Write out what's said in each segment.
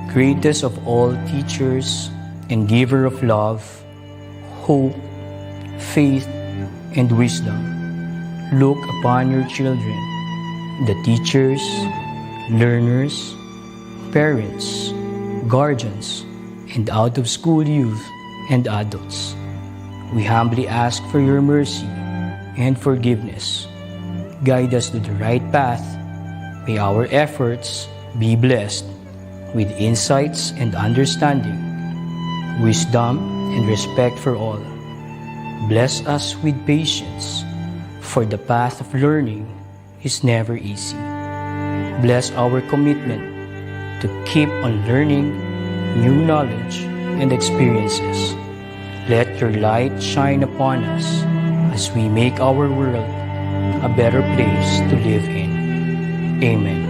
greatest of all teachers and giver of love, hope, faith, and wisdom, look upon your children, the teachers, learners, parents, guardians, and out-of-school youth and adults. We humbly ask for your mercy and forgiveness. Guide us to the right path. May our efforts be blessed with insights and understanding, wisdom and respect for all. Bless us with patience, for the path of learning is never easy. Bless our commitment to keep on learning new knowledge and experiences. Let your light shine upon us as we make our world a better place to live in. Amen.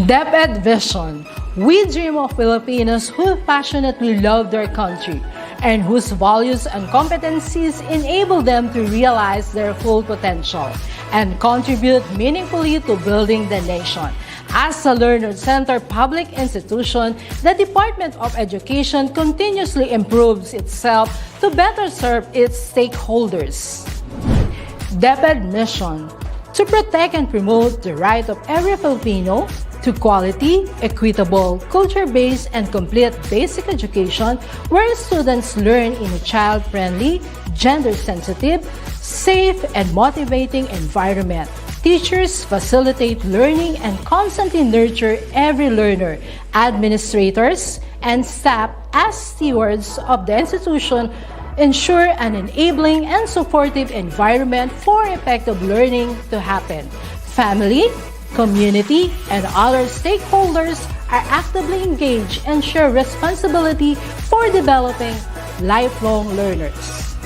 DepEd Vision. We dream of Filipinos who passionately love their country and whose values and competencies enable them to realize their full potential and contribute meaningfully to building the nation. As a learner-centered public institution, the Department of Education continuously improves itself to better serve its stakeholders. DepEd mission: to protect and promote the right of every Filipino to quality, equitable, culture-based, and complete basic education where students learn in a child-friendly, gender-sensitive, safe, and motivating environment. Teachers facilitate learning and constantly nurture every learner. Administrators and staff, as stewards of the institution, ensure an enabling and supportive environment for effective learning to happen. Family, community, and other stakeholders are actively engaged and share responsibility for developing lifelong learners.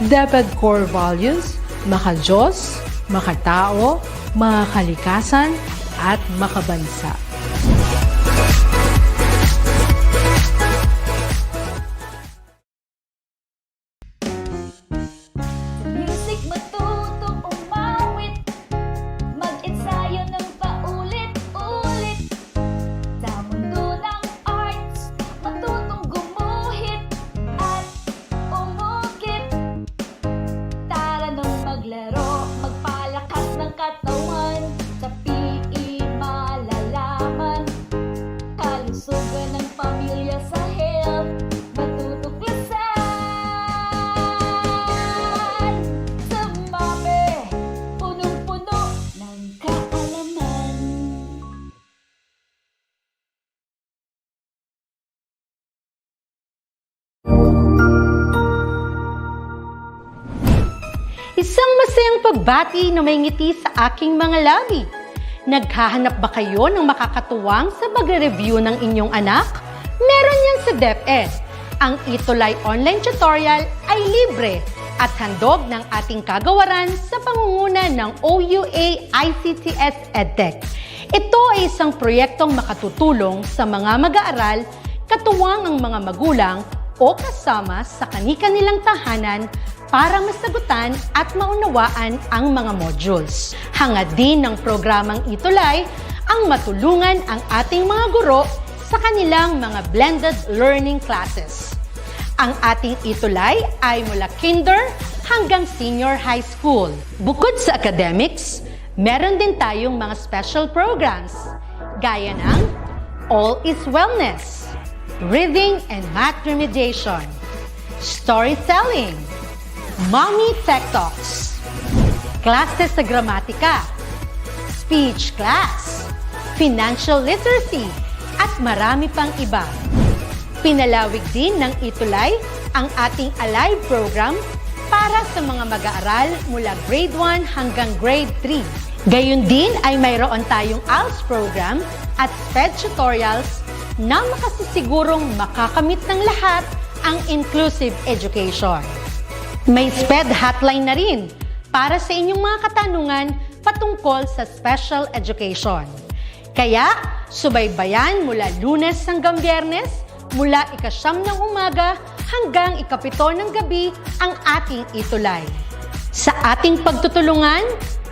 DepEd core values: maka-Diyos, makatao, makakalikasan, at makabansa. Isang masayang pagbati na may ngiti sa aking mga labi. Naghahanap ba kayo ng makakatuwang sa pagre-review ng inyong anak? Meron yan sa DepEd. Ang ETUlay online tutorial ay libre at handog ng ating kagawaran sa pangunguna ng OUA ICTS EdTech. Ito ay isang proyektong makatutulong sa mga mag-aaral, katuwang ang mga magulang o kasama sa kani-kanilang tahanan para masagutan at maunawaan ang mga modules. Hangad din ng programang ETUlay ang matulungan ang ating mga guro sa kanilang mga blended learning classes. Ang ating ETUlay ay mula kinder hanggang senior high school. Bukod sa academics, meron din tayong mga special programs gaya ng All is Wellness, Reading and Math Remediation, Storytelling, Mommy Tech Talks, Classes sa Gramatika, Speech Class, Financial Literacy, at marami pang iba. Pinalawig din ng ETUlay ang ating Alive program para sa mga mag-aaral mula grade 1 hanggang grade 3. Gayun din ay mayroon tayong ALS program at SPED tutorials na makasisigurong makakamit ng lahat ang inclusive education. May SPED hotline na rin para sa inyong mga katanungan patungkol sa special education. Kaya, subaybayan mula Lunes hanggang Biyernes, mula 9 ng umaga hanggang 7 ng gabi ang ating ETUlay. Sa ating pagtutulungan,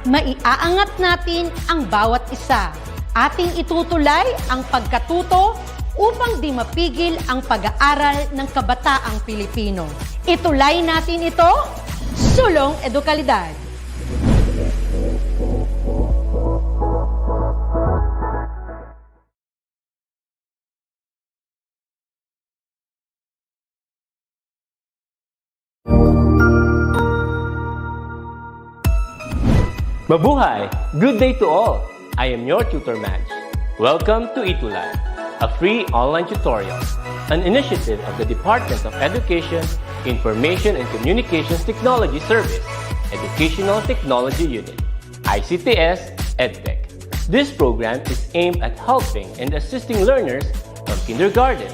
maiaangat natin ang bawat isa. Ating itutulay ang pagkatuto upang di mapigil ang pag-aaral ng kabataang Pilipino. Itulay natin ito, sulong edukalidad. Mabuhay! Good day to all! I am your tutor Madge. Welcome to ETUlay, a free online tutorial, an initiative of the Department of Education, Information and Communications Technology Service, Educational Technology Unit, ICTS EdTech. This program is aimed at helping and assisting learners from kindergarten,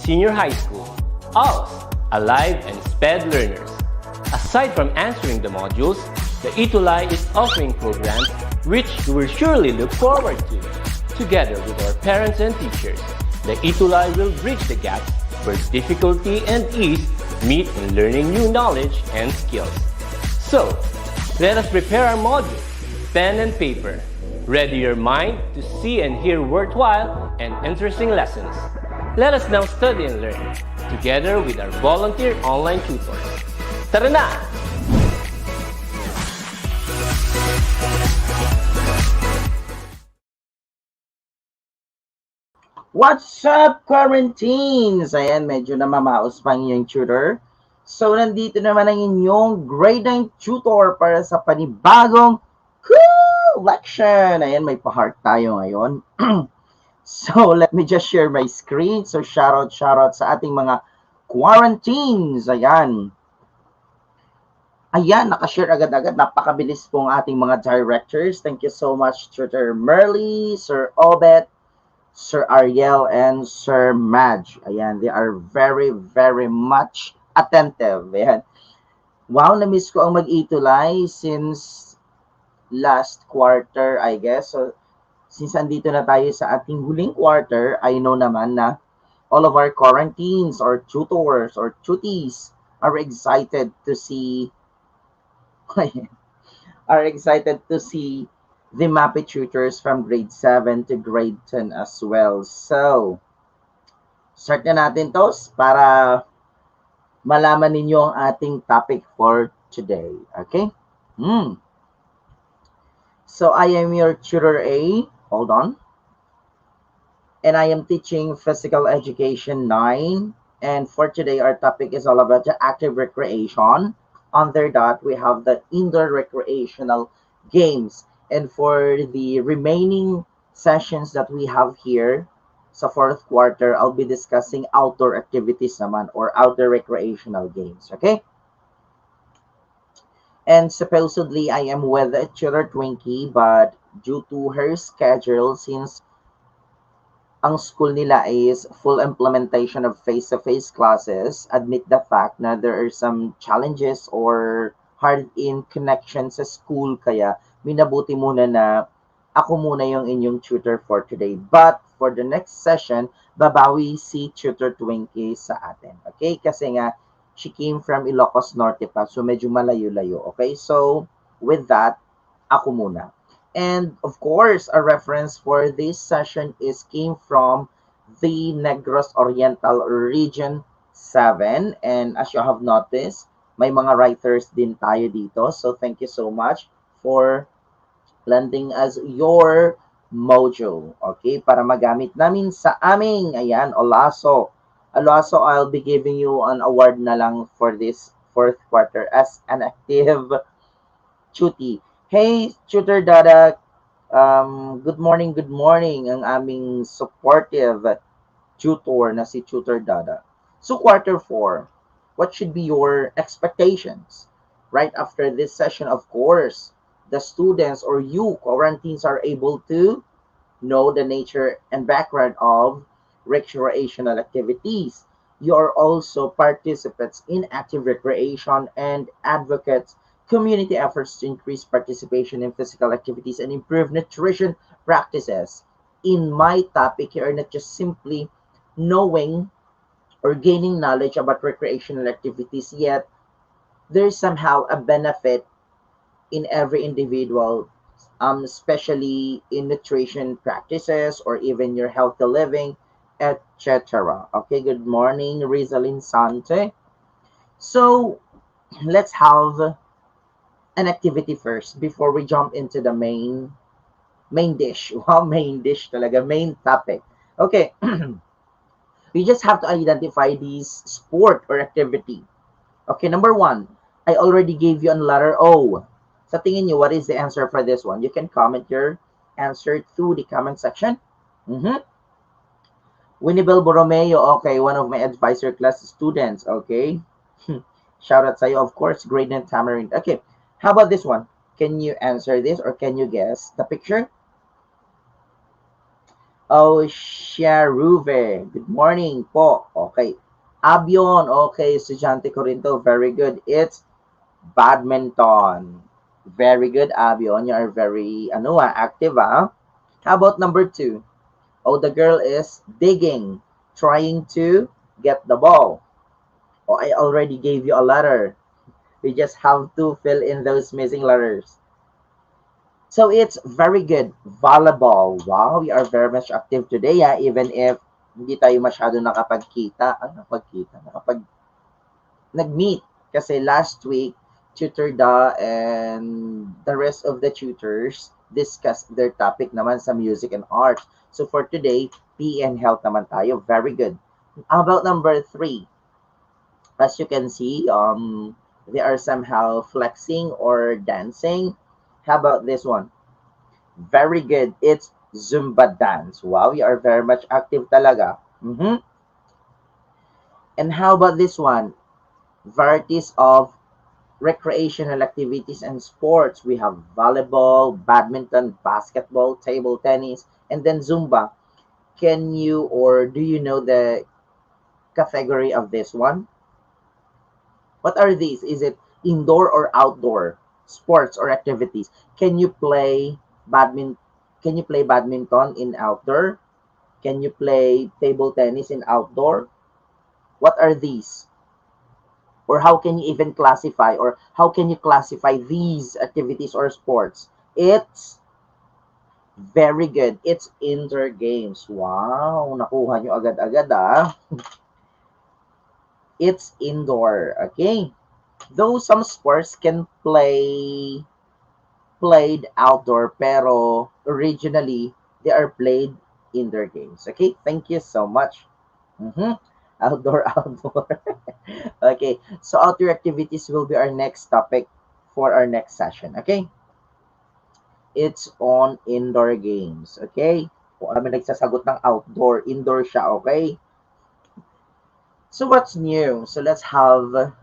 senior high school, ALS, Alive and SPED learners. Aside from answering the modules, the ETUlay is offering programs which you will surely look forward to. Together with our parents and teachers, the ETUlay will bridge the gaps where difficulty and ease meet in learning new knowledge and skills. So, let us prepare our module, pen and paper. Ready your mind to see and hear worthwhile and interesting lessons. Let us now study and learn, together with our volunteer online tutors. Tara na! What's up, quarantines? Ayan, medyo namamaos pa yung tutor. So, nandito naman ang inyong grade 9 tutor para sa panibagong lection. Ayan, may pa-heart tayo ngayon. So, let me just share my screen. So, shoutout sa ating mga quarantines. Ayan. Ayan, nakashare agad-agad. Napakabilis pong ating mga directors. Thank you so much, Tutor Merly, Sir Obet, Sir Ariel, and Sir Madge. Ayan, they are very, very much attentive. Ayan. Wow, na-miss ko ang mag-ETUlay since last quarter, I guess. So, since andito na tayo sa ating huling quarter, I know naman na all of our quarantines or tutors or tuties are excited to see the MAPEH tutors from grade 7 to grade 10 as well. So, start na natin to para malaman ninyo ang ating topic for today. Okay? So, I am your tutor A. Hold on. And I am teaching Physical Education 9. And for today, our topic is all about the active recreation. Under that, we have the indoor recreational games. And for the remaining sessions that we have here sa fourth quarter, I'll be discussing outdoor activities naman or outdoor recreational games, okay? And supposedly, I am with Tutor Twinkie, but due to her schedule, since ang school nila is full implementation of face-to-face classes, admit the fact na there are some challenges or hard-in connection sa school, kaya minabuti muna na ako muna yung inyong tutor for today. But for the next session, babawi si Tutor Twinkie sa atin. Okay? Kasi nga, she came from Ilocos Norte pa. So, medyo malayo-layo. Okay? So, with that, ako muna. And, of course, a reference for this session came from the Negros Oriental Region 7. And as you have noticed, may mga writers din tayo dito. So, thank you so much for landing as your module. Okay? Para magamit namin sa aming, ayan, Olaso. Olaso, I'll be giving you an award na lang for this fourth quarter as an active tutor. Hey, Tutor Dada, good morning. Ang aming supportive tutor na si Tutor Dada. So, quarter 4, what should be your expectations? Right after this session, of course, the students or you quarantines are able to know the nature and background of recreational activities. You are also participants in active recreation and advocates community efforts to increase participation in physical activities and improve nutrition practices. in my topic here are not just simply knowing or gaining knowledge about recreational activities, yet there's somehow a benefit in every individual, especially in nutrition practices or even your healthy living, etc. Okay, good morning, Rizalin Sante. So let's have an activity first before we jump into the main dish. Wow, main dish talaga, main topic. Okay, you just have to identify these sport or activity. Okay, number one, I already gave you a letter O. Sa tingin nyo, what is the answer for this one? You can comment your answer through the comment section. Winnibel Borromeo, okay, one of my advisor class students, okay. Shout out sa'yo, of course, grade and tamarind. Okay, how about this one? Can you answer this or can you guess the picture? Oh, Sharuve, good morning po. Okay. Abion, okay, estudyante ko rin to. Very good. It's badminton. Very good, Abion. You are very, active, ah. How about number two? Oh, the girl is digging, trying to get the ball. Oh, I already gave you a letter. We just have to fill in those missing letters. So it's very good. Volleyball. Wow, we are very much active today, even if hindi tayo masyado nakapagkita. Nag-meet. Kasi last week, Tutor Da and the rest of the tutors discussed their topic naman sa music and arts. So for today, PE and health naman tayo. Very good. How about number three? As you can see, they are somehow flexing or dancing. How about this one? Very good. It's Zumba dance. Wow, you are very much active talaga. And how about this one? Varieties of recreational activities and sports. We have volleyball, badminton, basketball, table tennis, and then Zumba. Can you or do you know the category of this one? What are these? Is it indoor or outdoor sports or activities? Can you play badminton? Can you play badminton in outdoor? Can you play table tennis in outdoor? What are these? Or how can you even classify or how can you classify these activities or sports? It's very good. It's indoor games. Wow, nakuha nyo agad-agad, ah. It's indoor, okay? Though some sports can played outdoor, pero originally they are played indoor games. Okay, thank you so much. Outdoor, outdoor. Okay, so outdoor activities will be our next topic for our next session. Okay, it's on indoor games. Okay, kung kami nagsasagot ng outdoor, indoor siya. Okay, so what's new? So let's have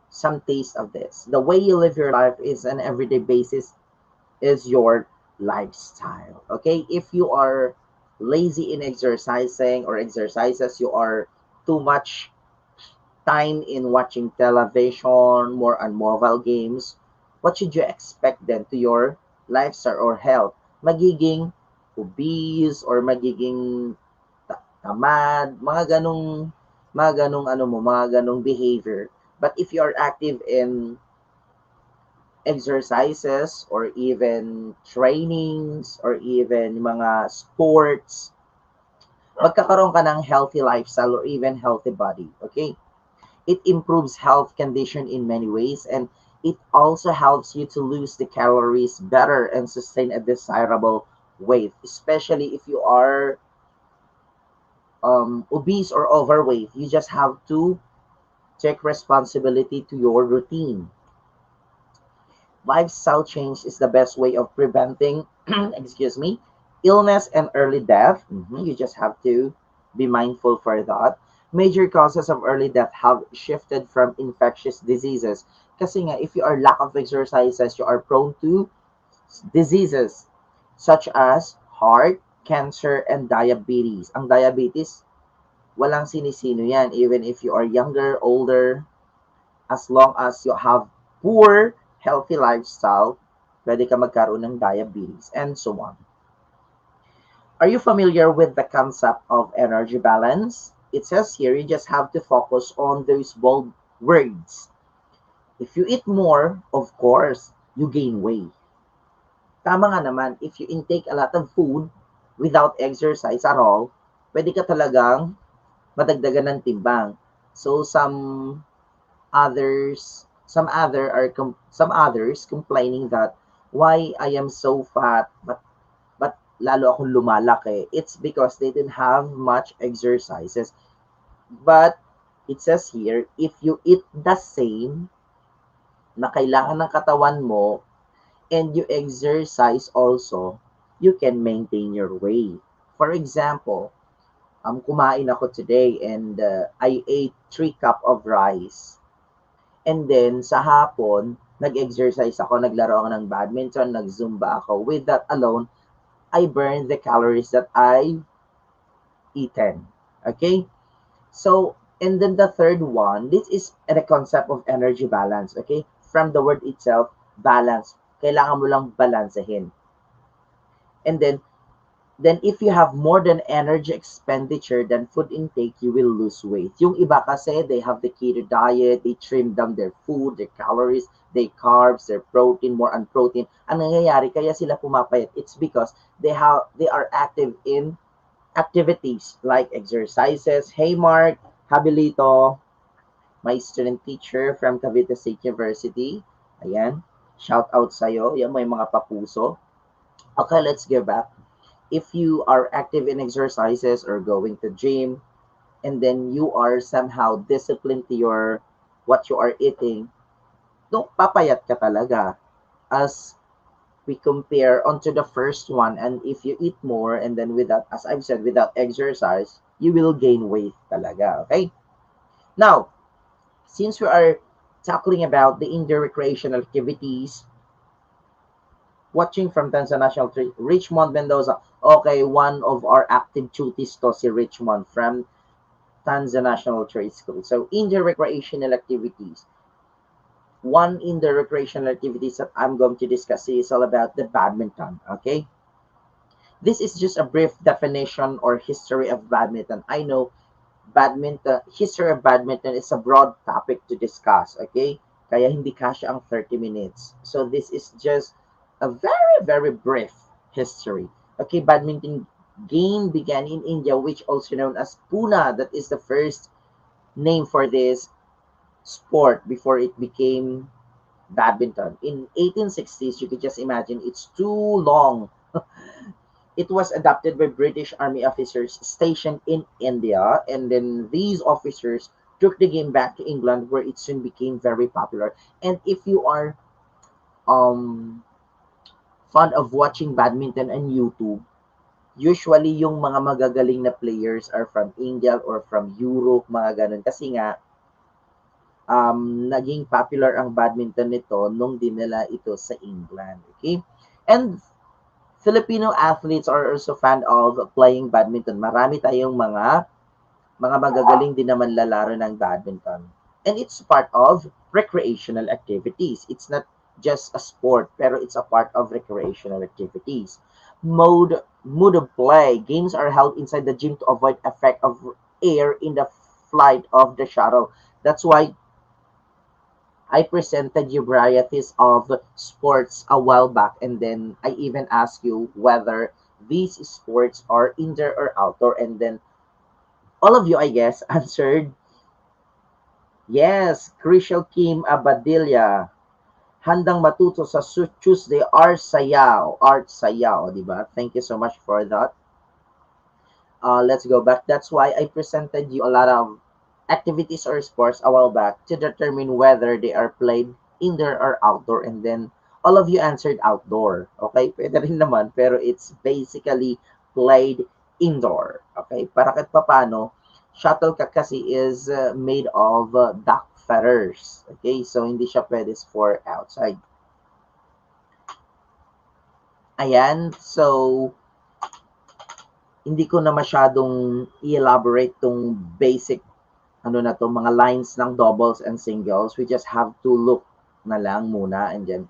some taste of this. The way you live your life is an everyday basis is your lifestyle. Okay, if you are lazy in exercising or exercises, you are too much time in watching television, more on mobile games, what should you expect then to your lifestyle or health? Magiging obese or magiging tamad, mga ganong behavior. But if you are active in exercises or even trainings or even mga sports, magkakaroon ka ng healthy lifestyle or even healthy body. Okay? It improves health condition in many ways, and it also helps you to lose the calories better and sustain a desirable weight, especially if you are obese or overweight. You just have to take responsibility to your routine. Lifestyle change is the best way of preventing, excuse me, illness and early death. You just have to be mindful for that. Major causes of early death have shifted from infectious diseases. Kasi nga, if you are lack of exercises, you are prone to diseases such as heart, cancer, and diabetes. Ang diabetes, walang sinisino yan. Even if you are younger, older, as long as you have poor healthy lifestyle, pwede ka magkaroon ng diabetes and so on. Are you familiar with the concept of energy balance? It says here you just have to focus on those bold words. If you eat more, of course, you gain weight. Tama nga naman, if you intake a lot of food without exercise at all, pwede ka talagang madagdagan ng timbang. So some others complaining that why I am so fat but lalo akong lumalaki. It's because they didn't have much exercises. But it says here, if you eat the same na kailangan ng katawan mo and you exercise also, you can maintain your weight. For example, kumain ako today and I ate 3 cup of rice. And then sa hapon, nag-exercise ako, naglaro ako ng badminton, nag-zumba ako. With that alone, I burned the calories that I eaten. Okay? So, and then the third one, this is the concept of energy balance. Okay? From the word itself, balance. Kailangan mo lang balansehin. And then if you have more than energy expenditure than food intake, you will lose weight. Yung iba kasi, they have the keto diet, they trim down their food, their calories, their carbs, their protein, more on protein. Ang nangyayari, kaya sila pumapayat, it's because they are active in activities like exercises. Hey Mark, Habilito, my student teacher from Cavite State University. Ayan, shout out sa'yo. Yan, may mga papuso. Okay, let's go back. If you are active in exercises or going to gym, and then you are somehow disciplined to your what you are eating, no, papayat ka talaga. As we compare onto the first one, and if you eat more and then without, as I've said, without exercise, you will gain weight talaga. Okay. Now, since we are talking about the indoor recreational activities, watching from Tanzania National Tree, Richmond, Mendoza. Okay, one of our active duties to si Richmond from Tanzania National Trade School. So, indoor recreational activities. One indoor recreational activities that I'm going to discuss is all about the badminton. Okay, this is just a brief definition or history of badminton. I know history of badminton is a broad topic to discuss. Okay, kaya hindi kasya ang 30 minutes. So this is just a very, very brief history. Okay, badminton game began in India, which also known as Pune. That is the first name for this sport before it became badminton. In 1860s, you could just imagine it's too long. It was adopted by British Army officers stationed in India, and then these officers took the game back to England, where it soon became very popular. And if you are um fond of watching badminton on YouTube, usually yung mga magagaling na players are from India or from Europe, mga ganun. Kasi nga, naging popular ang badminton nito nung dinala ito sa England. Okay? And Filipino athletes are also fan of playing badminton. Marami tayong mga magagaling din naman lalaro ng badminton. And it's part of recreational activities. It's not just a sport, pero it's a part of recreational activities. Mode of play. Games are held inside the gym to avoid effect of air in the flight of the shuttle. That's why I presented you varieties of sports a while back, and then I even asked you whether these sports are indoor or outdoor, and then all of you, I guess, answered yes. Crucial Kim Abadilla, handang matuto sa Tuesday art sayaw, di ba? Thank you so much for that. Let's go back. That's why I presented you a lot of activities or sports a while back to determine whether they are played indoor or outdoor, and then all of you answered outdoor. Okay, pwede rin naman, pero it's basically played indoor. Okay, para kahit papano, shuttlecock kasi is made of duck feathers. Okay, so hindi siya pwede for outside. Ayan, so hindi ko na masyadong i-elaborate tong basic na to, mga lines ng doubles and singles. We just have to look na lang muna, and then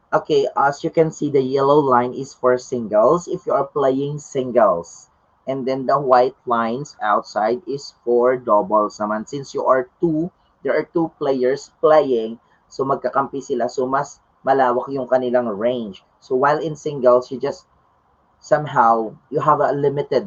Okay, as you can see, the yellow line is for singles if you are playing singles. And then the white lines outside is for doubles naman. Since you are two, there are two players playing, so magkakampi sila. So mas malawak yung kanilang range. So while in singles, you just somehow, you have a limited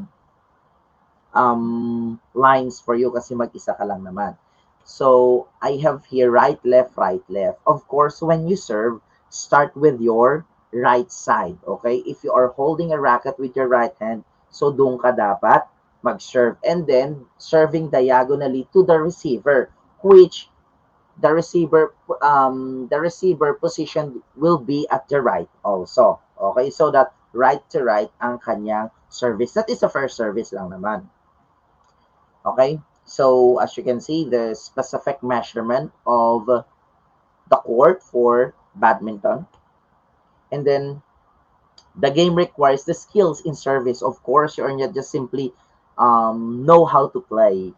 lines for you kasi mag-isa ka lang naman. So, I have here right, left, right, left. Of course, when you serve, start with your right side, okay? If you are holding a racket with your right hand, so doon ka dapat mag-serve. And then, serving diagonally to the receiver, which the receiver position will be at the right also. Okay? So that right to right ang kanyang service. That is the first service lang naman. Okay, so as you can see, the specific measurement of the court for badminton. And then the game requires the skills in service. Of course, you're not just simply know how to play.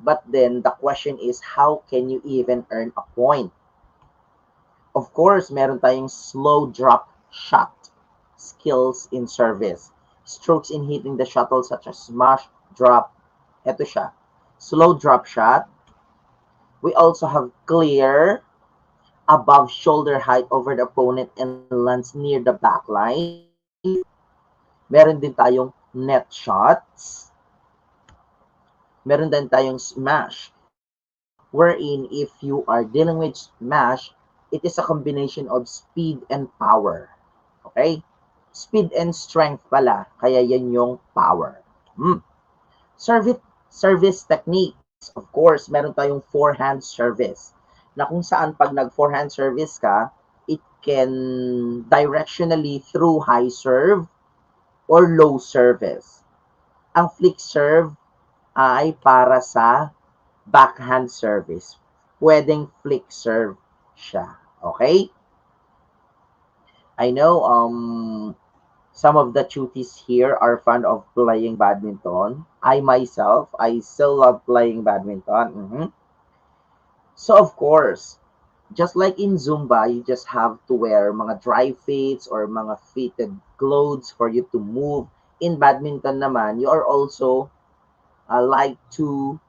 But then the question is, how can you even earn a point? Of course, meron tayong slow drop shot skills in service. Strokes in hitting the shuttle such as smash, drop, eto siya. Slow drop shot. We also have clear above shoulder height over the opponent and lands near the back line. Meron din tayong net shots. Meron din tayong smash, wherein if you are dealing with smash, it is a combination of speed and power. Okay? Speed and strength pala, kaya yan yung power. Service techniques. Of course, meron tayong forehand service na kung saan pag nag-forehand service ka, it can directionally through high serve or low service. Ang flick serve ay para sa backhand service. Pwedeng flick serve siya. Okay? I know some of the cuties here are fond of playing badminton. I myself, I still love playing badminton. So of course, just like in Zumba, you just have to wear mga dry fits or mga fitted clothes for you to move. In badminton naman, you are also like to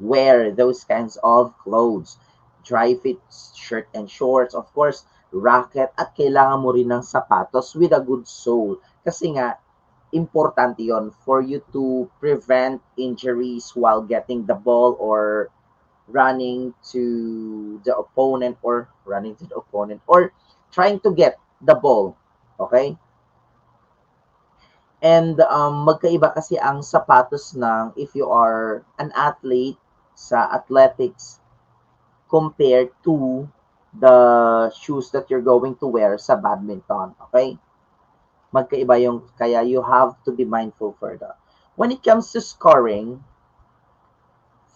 wear those kinds of clothes. Dry fit shirt and shorts, of course, racket, at kailangan mo rin ng sapatos with a good sole. Kasi nga, importante yon for you to prevent injuries while getting the ball or running to the opponent or trying to get the ball. Okay? And magkaiba kasi ang sapatos ng if you are an athlete sa athletics compared to the shoes that you're going to wear sa badminton. Okay? Magkaiba yung, kaya you have to be mindful for that. When it comes to scoring,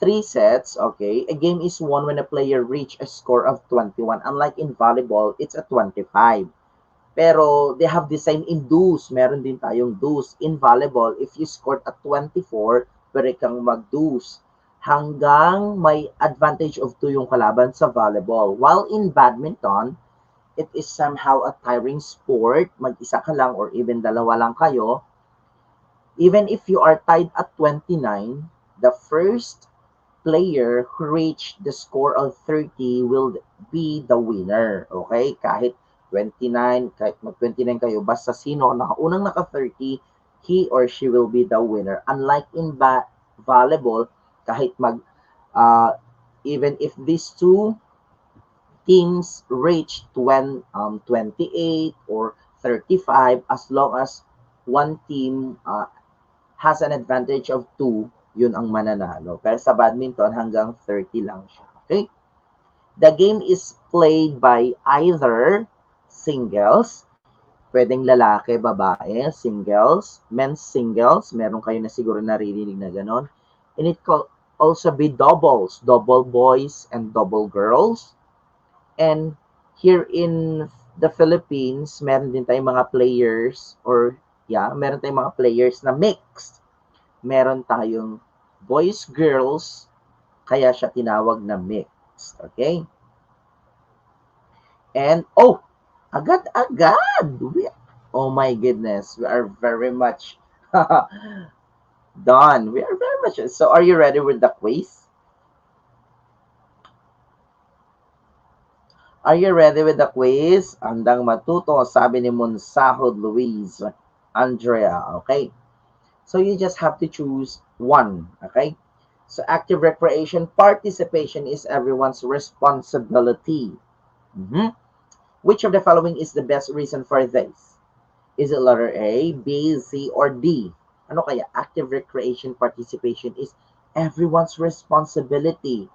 3 sets, okay, a game is won when a player reach a score of 21. Unlike in volleyball, it's a 25. Pero they have the same in dues. Meron din tayong dues. In volleyball, if you scored at 24, pwede kang mag-dues. Hanggang may advantage of 2 yung kalaban sa volleyball. While in badminton, it is somehow a tiring sport. Mag-isa ka lang or even dalawa lang kayo. Even if you are tied at 29, the first player who reach the score of 30 will be the winner. Okay? Kahit 29, kahit mag-29 kayo, basta sino unang naka-30, he or she will be the winner. Unlike in volleyball, kahit even if these two teams reach 28 or 35, as long as one team has an advantage of 2, yun ang mananalo. Pero sa badminton, hanggang 30 lang siya. Okay? The game is played by either singles, pwedeng lalaki, babae, singles, men's singles, meron kayo na siguro naririnig na ganon. And it can also be doubles, double boys and double girls. And here in the Philippines, meron din tayong mga players meron tayong mga players na mixed. Meron tayong boys, girls, kaya siya tinawag na mixed. Okay? And, Agad-agad. Oh my goodness, we are very much done. We are very much. So, are you ready with the quiz? Are you ready with the quiz? Andang matuto, sabi ni Monsahod Luis Andrea. Okay. So, you just have to choose one. Okay. So, active recreation participation is everyone's responsibility. Mhm. Which of the following is the best reason for this? Is it letter A, B, C, or D? Ano kaya? Active recreation participation is everyone's responsibility.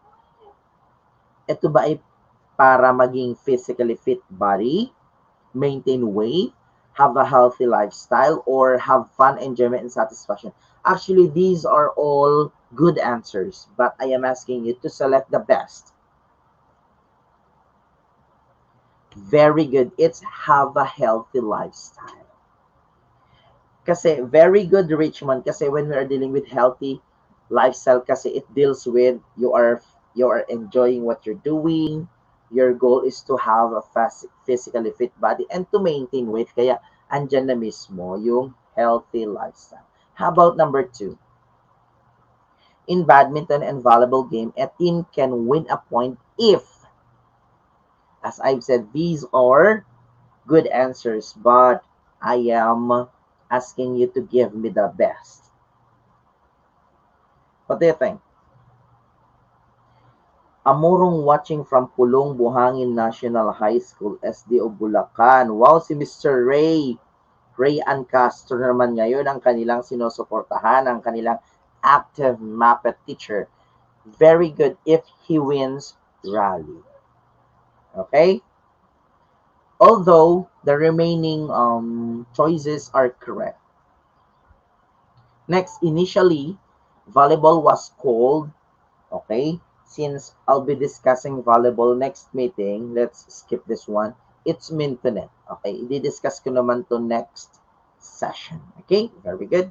Ito ba ay para maging physically fit body, maintain weight, have a healthy lifestyle, or have fun, enjoyment, and satisfaction? Actually, these are all good answers, but I am asking you to select the best. Very good. It's have a healthy lifestyle. Kasi very good, Richmond, kasi when we are dealing with healthy lifestyle, kasi it deals with you are enjoying what you're doing. Your goal is to have a physically fit body and to maintain weight. Kaya andyan na mismo yung healthy lifestyle. How about number 2? In badminton and volleyball game, a team can win a point if, as I've said, these are good answers, but I am asking you to give me the best. What do you think? Amurong watching from Pulong Buhangin National High School, SDO Bulacan. Wow, si Mr. Ray Castro naman ngayon ang kanilang sinusuportahan, ang kanilang active MAPEH teacher. Very good if he wins rally. Okay? Although the remaining choices are correct. Next, initially, volleyball was called, okay, since I'll be discussing volleyball next meeting, let's skip this one. It's mintonet. Okay, i-discuss ko naman to next session. Okay, very good.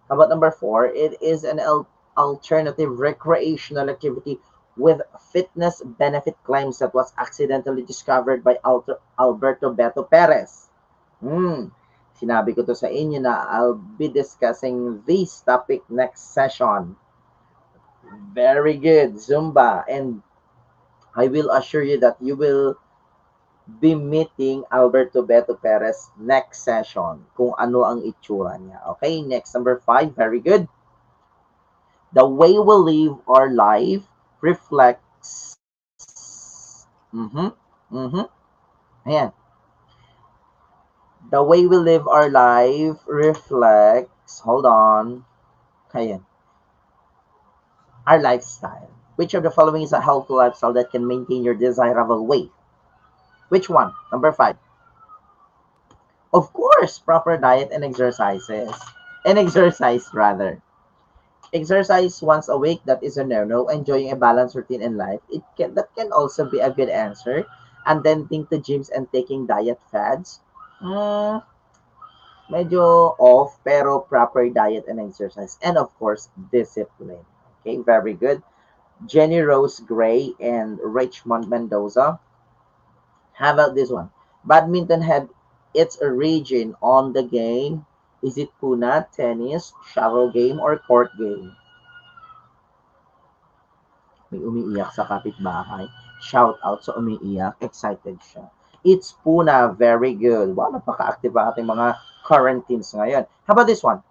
How about number 4? It is an alternative recreational activity with fitness benefit claims that was accidentally discovered by Alberto Beto Perez. Sinabi ko to sa inyo na I'll be discussing this topic next session. Very good, Zumba. And I will assure you that you will be meeting Alberto Beto Perez next session kung ano ang itsura niya. Okay, next, number 5. Very good. The way we live our life reflects Ayan. The way we live our life reflects, hold on. Ayan. Our lifestyle. Which of the following is a healthy lifestyle that can maintain your desirable weight? Which one? Number 5. Of course, proper diet and exercises. And exercise, rather. Exercise once a week, that is a no-no. Enjoying a balanced routine in life, that can also be a good answer. And then think to gyms and taking diet fads. Medyo off, pero proper diet and exercise. And of course, discipline. Okay, very good. Jenny Rose Gray and Richmond Mendoza. How about this one? Badminton had its origin on the game. Is it Puna, tennis, shovel game, or court game? May umiiyak sa kapitbahay. Shout out sa umiiyak. Excited siya. It's Puna. Very good. Wow, napaka-active ang ating mga current teams ngayon. How about this one?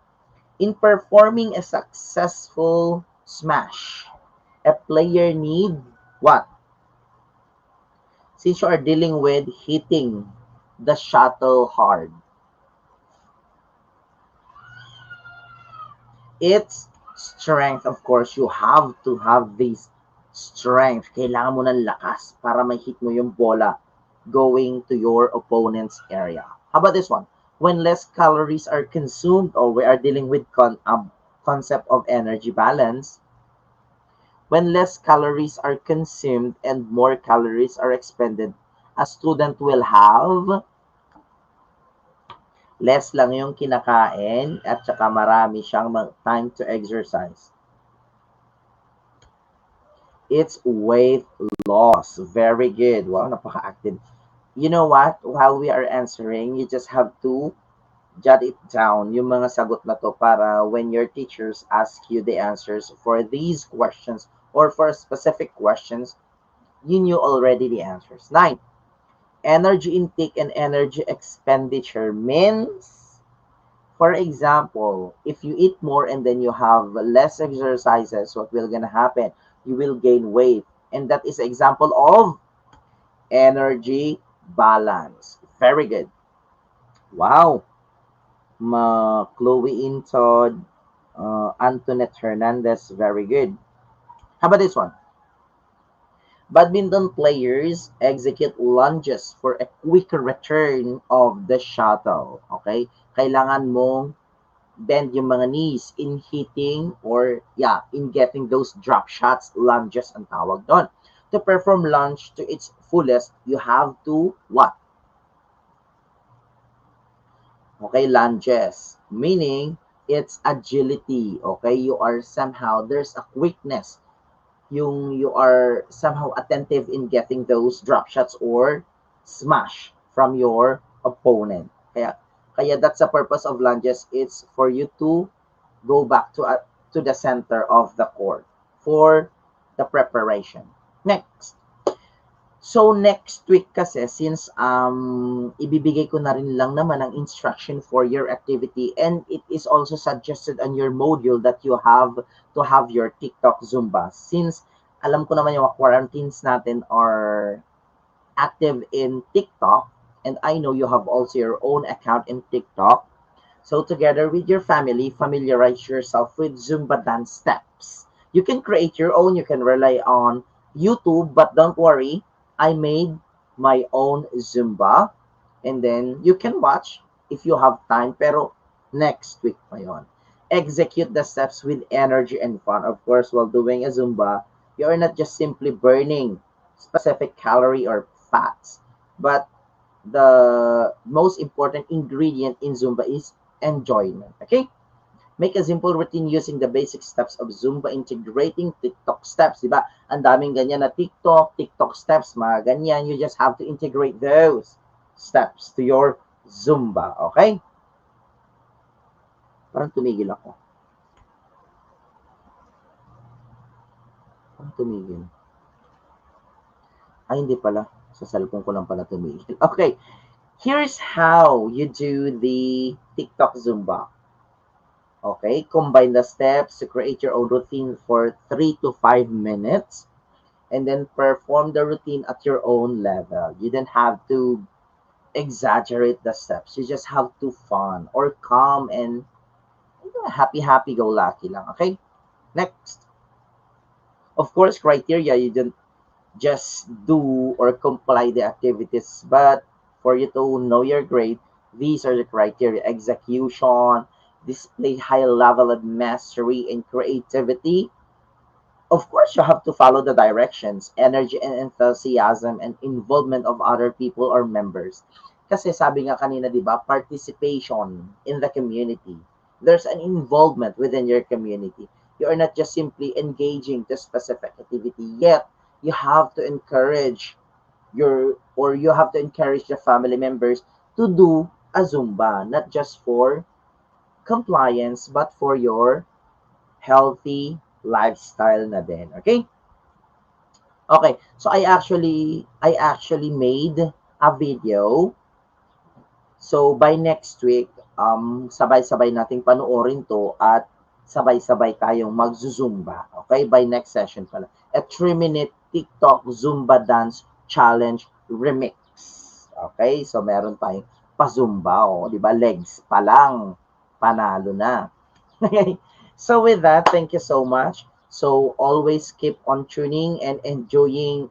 In performing a successful smash, a player need what? Since you are dealing with hitting the shuttle hard, it's strength. Of course, you have to have this strength. Kailangan mo ng lakas para ma-hit mo yung bola going to your opponent's area. How about this one? When less calories are consumed, or we are dealing with concept of energy balance, when less calories are consumed and more calories are expended, a student will have less lang yung kinakain at saka marami siyang time to exercise. It's weight loss. Very good. Wow, napaka-active. You know what? While we are answering, you just have to jot it down, yung mga sagot na to, para when your teachers ask you the answers for these questions or for specific questions, you knew already the answers. 9. Energy intake and energy expenditure means, for example, if you eat more and then you have less exercises, what will gonna happen? You will gain weight. And that is example of energy balance. Very good. Wow. Chloe Intod, Antoinette Hernandez, very good. How about this one? Badminton players execute lunges for a quicker return of the shuttle. Okay? Kailangan mong bend yung mga knees in hitting or, yeah, in getting those drop shots, lunges ang tawag doon. To perform lunge to its fullest, you have to what? Okay, lunges. Meaning, it's agility. Okay, you are somehow, there's a quickness. You are somehow attentive in getting those drop shots or smash from your opponent. Kaya that's the purpose of lunges. It's for you to go back to the center of the court for the preparation. Next. So next week kasi, since ibibigay ko na rin lang naman ang instruction for your activity, and it is also suggested on your module that you have to have your TikTok Zumba. Since alam ko naman yung quarantines natin are active in TikTok, and I know you have also your own account in TikTok. So together with your family, familiarize yourself with Zumba dance steps. You can create your own, you can rely on YouTube, but don't worry, I made my own Zumba. And then you can watch if you have time, pero next week pa yon. Execute the steps with energy and fun. Of course, while doing a Zumba, you are not just simply burning specific calorie or fats, but the most important ingredient in Zumba is enjoyment. Okay? Make a simple routine using the basic steps of Zumba, integrating TikTok steps. Diba? Ang daming ganyan na TikTok steps, mga ganyan. You just have to integrate those steps to your Zumba. Okay? Parang tumigil ako. Parang tumigil. Ay, hindi pala. Sa cellphone ko lang pala tumigil. Okay. Here's how you do the TikTok Zumba. Okay, combine the steps to create your own routine for 3 to 5 minutes and then perform the routine at your own level. You don't have to exaggerate the steps. You just have to fun or calm and happy go lucky lang. Okay, next. Of course, criteria, you don't just do or comply the activities, but for you to know your grade, these are the criteria: execution, display high level of mastery and creativity. Of course, you have to follow the directions, energy and enthusiasm, and involvement of other people or members. Kasi sabi nga kanina, di ba, participation in the community. There's an involvement within your community. You are not just simply engaging to specific activity, yet you have to encourage you have to encourage the family members to do a Zumba, not just for compliance, but for your healthy lifestyle na din. Okay? Okay. So I actually made a video. So by next week, sabay-sabay nating panoorin to at sabay-sabay tayong mag-zumba. Okay? By next session pala. A 3-minute TikTok Zumba Dance Challenge Remix. Okay? So meron tayong pa-zumba. O, di ba? Legs pa lang. Panalo na. Okay? So with that, thank you so much. So always keep on tuning and enjoying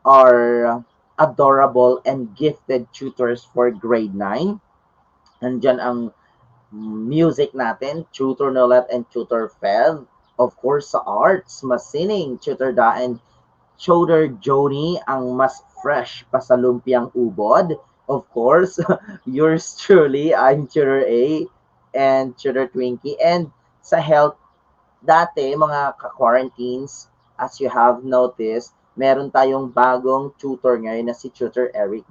our adorable and gifted tutors for grade 9. Nandyan ang music natin, Tutor Nolet and Tutor Fev. Of course, sa arts, masining, Tutor Da and Tutor Joni, ang mas fresh pa sa lumpiang ubod. Of course, yours truly, I'm Tutor A and Tutor Twinkie. And sa health, dati, mga ka-quarantines, as you have noticed, meron tayong bagong tutor ngayon na si Tutor Eric.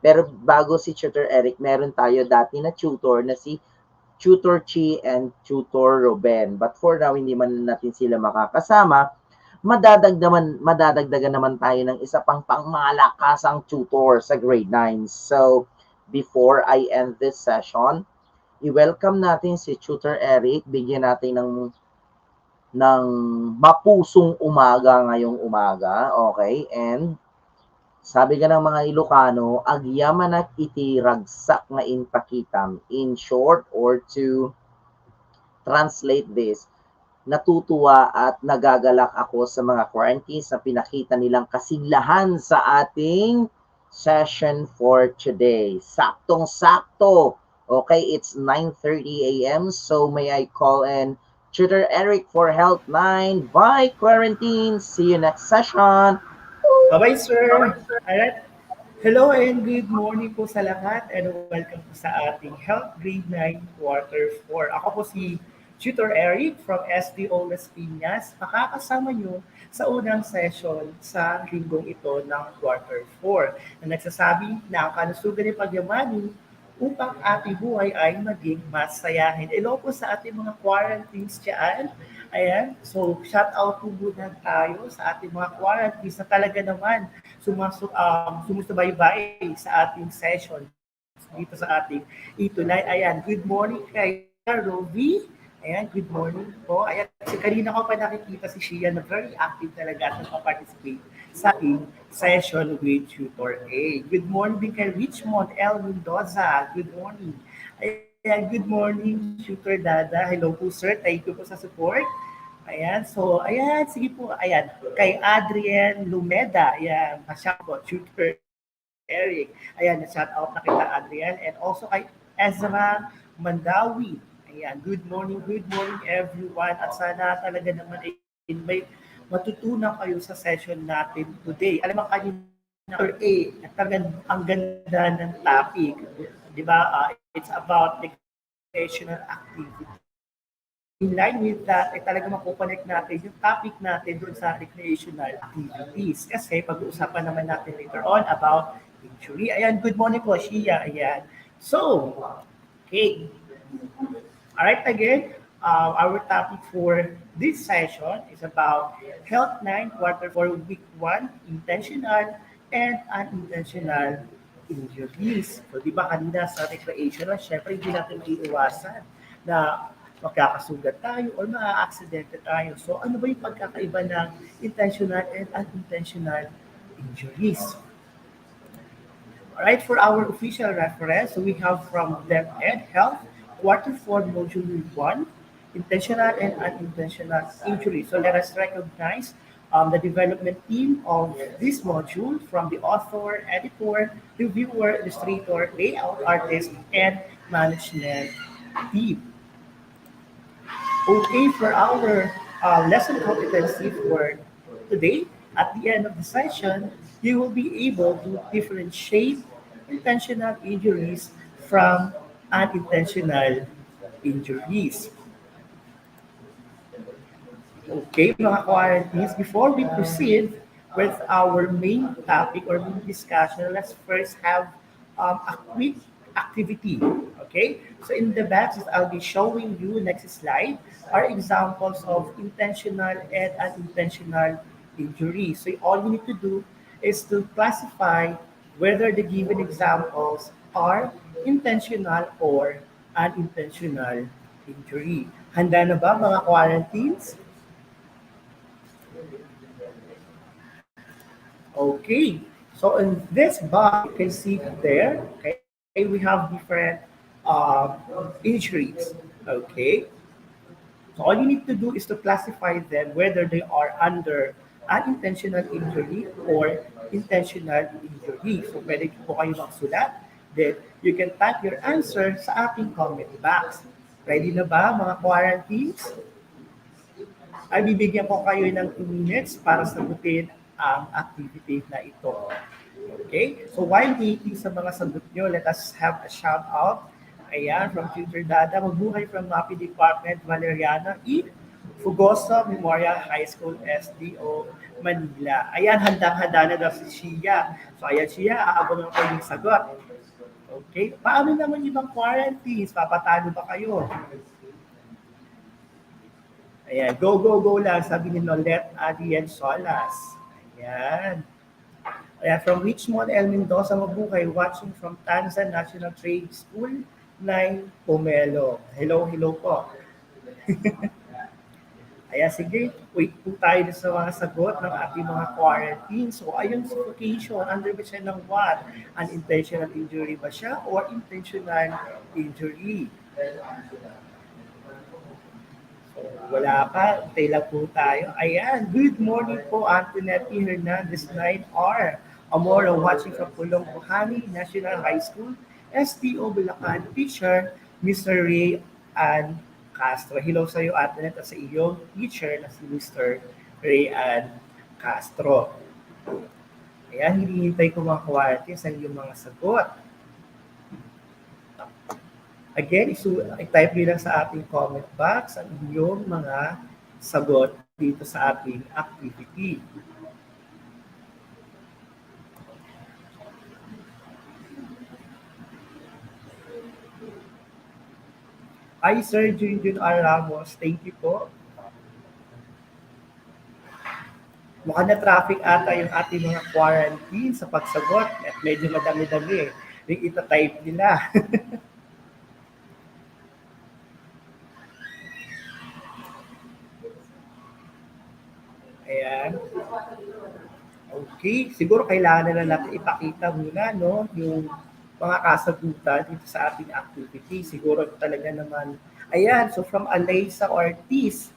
Pero bago si Tutor Eric, meron tayo dati na tutor na si Tutor Chi and Tutor Ruben. But for now, hindi man natin sila makakasama. Madadagdagan naman tayo ng isa pang pangmalakasang tutor sa grade 9. So, before I end this session, i-welcome natin si Tutor Eric. Bigyan natin ng mapusong umaga ngayong umaga. Okay? And sabi ka ng mga Ilocano, agyaman at iti ragsak nga inpakitam. In short, or to translate this, natutuwa at nagagalak ako sa mga quarantines na pinakita nilang kasiglahan sa ating session for today. Saktong-sakto. Okay, it's 9:30 a.m. So may I call in Tutor Eric for Health 9. Bye, quarantine. See you next session. Bye-bye, sir. Alright. Hello and good morning po sa lahat and welcome po sa ating Health Grade 9 Quarter 4. Ako po si Tutor Eric from SDO Las Piñas. Makakasama nyo sa unang session sa linggong ito ng Quarter 4 na nagsasabing na ang kalusugan ay pagyamanin upang ating buhay ay maging masayahin. Hello po sa ating mga quarantines dyan. Ayan, so shout out po muna tayo sa ating mga quarantines na talaga naman sumusubaybay sa ating session dito sa ating ETUlay. Ayan, good morning kay Rovi. Ayan, good morning po. Ayan, kanina ko pa nakikita si Shia na very active talaga at nagpa-participate sa ating session with Tutor A. Good morning din kay Richmond L. Mendoza. Good morning. Ayan, good morning, Tutor Dada. Hello po, sir. Thank you po sa support. Ayan, so, ayan, sige po. Ayan, kay Adrian Lumeda. Ayan, shout out, Tutor Eric. Ayan, shout out na kita, Adrian. And also kay Ezra Mandawi. Ayan, good morning everyone. At sana talaga naman ay may matutunan kayo sa session natin today. Alam mo kanina, Tutor A, ang ganda ng topic. Di ba? It's about recreational activity. In line with that, ay talaga makukonect natin yung topic natin doon sa recreational activities. Kasi pag-uusapan naman natin later on about injury. Ayan, good morning po, Shia. Ayan. So, okay. Alright, again, our topic for this session is about Health 9 Quarter 4 Week 1, intentional and unintentional injuries. So, di ba kanina sa recreational, syempre hindi natin maiiwasan na magkakasugat tayo or maa-aksidente tayo. So, ano ba yung pagkakaiba ng intentional and unintentional injuries? Alright, for our official reference, so we have from DepEd Health, Quarter 4, Module 1, intentional and unintentional injury. So let us recognize the development team of this module from the author, editor, reviewer, illustrator, layout artist, and management team. Okay, for our lesson competency for today, at the end of the session, you will be able to differentiate intentional injuries from unintentional injuries. Okay, mga quarantines, before we proceed with our main topic or main discussion, let's first have a quick activity. Okay, so in the batches, I'll be showing you next slide are examples of intentional and unintentional injury. So all you need to do is to classify whether the given examples are intentional or unintentional injury. Handa na ba mga quarantines? Okay, so in this box, you can see there, okay, we have different injuries, okay? So all you need to do is to classify them whether they are under unintentional injury or intentional injury. So pwede po kayo magsulat. Then you can type your answer sa ating comment box. Ready na ba mga quarantines? Ay bibigyan ko kayo ng 2 minutes para sagutin ang activity na ito. Okay? So while waiting sa mga sagot nyo, let us have a shout out. Ayan, from Tutor Dada, mabuhay from MAPEH Department, Valeriana E. Fugoso Memorial High School, SDO, Manila. Ayan, handang-handa na daw si Shia. So ayan Shia, aabangan ko yung sagot. Okay, paano naman ibang quarantines? Papatalo ba kayo? Ayan, go, go, go lang, sabi ni Nolet Adrian Solas. Ayan. Ayan, from Richmond, El Mendoza, Mabuhay, watching from Tanzan National Trade School, 9 Pomelo. Hello, hello po. Ayan, sige, wait po tayo sa mga sagot ng ating mga quarantine. So, ayun, suffocation, under ba siya ng what? Unintentional injury ba siya or intentional injury? So, wala pa, hintay lang po tayo. Ayan, good morning po, Antoinette Hernandez, 9R. Amora, watching from Pulong, Buhani, National High School, STO Bulacan, teacher, Mr. Ray and Castro. Hello sa iyo, Antoinette, at sa iyong teacher na si Mr. Ray and Castro. Ayan, hinihintay ko mga quarantine sa iyong mga sagot. Again, i-type nyo lang sa ating comment box ang inyong mga sagot dito sa ating activity. Hi, Sir Junjun R. Ramos. Thank you po. Mukhang na traffic ata yung ating mga quarantine sa pagsagot at medyo madami-dami yung ita-type nila. Ayan. Okay, siguro kailangan na natin ipakita muna no, yung mga kasagutan dito sa ating activity. Siguro talaga naman. Ayan, so from Alaysa Ortiz,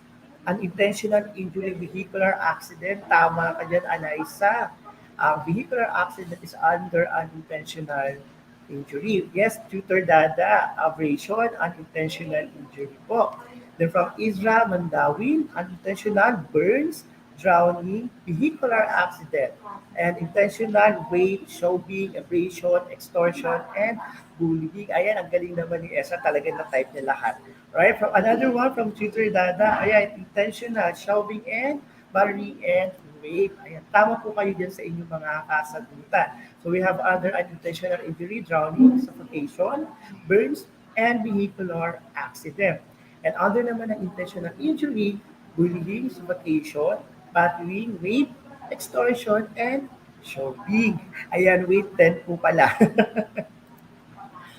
unintentional injury vehicular accident. Tama ka dyan, Alaysa. Ang vehicular accident is under unintentional injury. Yes, Tutor Dada, abrasion, unintentional injury po. Then from Isra Mandawin, unintentional burns, drowning, vehicular accident, and intentional rape, shoving, abrasion, extortion, and bullying. Ayan, ang galing naman ni Esa, talagang na-type niya lahat. Right? From another one from Tutor Dada, ayan, intentional shoving and battery and rape. Ayan, tama po kayo dyan sa inyong mga kasagutan. So we have other unintentional injury, drowning, suffocation, burns, and vehicular accident. And other naman ng intentional injury, bullying, suffocation, battery, rape, extortion, and shoving. Ayan, wait, 10 po pala.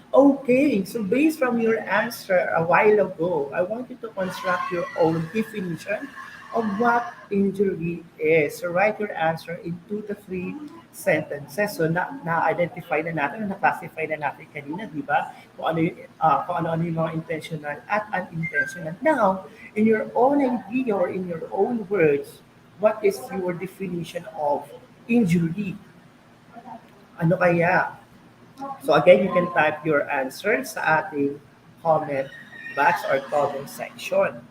Okay, so based from your answer a while ago, I want you to construct your own definition of what injury is. So write your answer in 2 to 3 sentences. So na-identify na natin, na-classify na natin kanina, di ba? Kung ano yung mga intentional at unintentional. Now, in your own idea or in your own words, what is your definition of injury? Ano kaya? So again, you can type your answers sa ating comment box or comment section.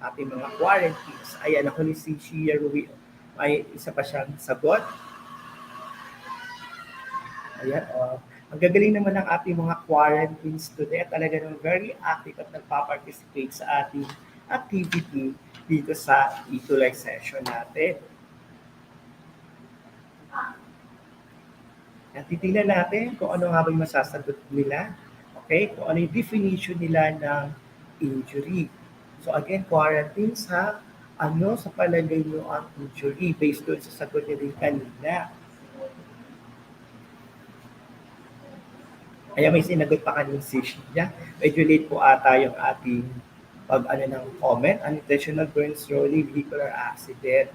Ating mga quarantines. Ayan, ako ni si Shia Rui. May isa pa siyang sagot. Ayan, ang gagaling naman ng ating mga quarantines today. Talaga naman very active at nagpa-participate sa ating activity dito sa ETUlay session natin. At titingnan natin kung ano nga ba yung masasagot nila. Okay? Kung ano yung definition nila ng injury. So again, quarantine sa ano sa palagay nyo ang injury based doon sa sagot nyo din kanina. Kaya may sinagot pa kanina si Shia. Medyo late po ata yung ating ng comment, unintentional burns, rolling, vehicular accident.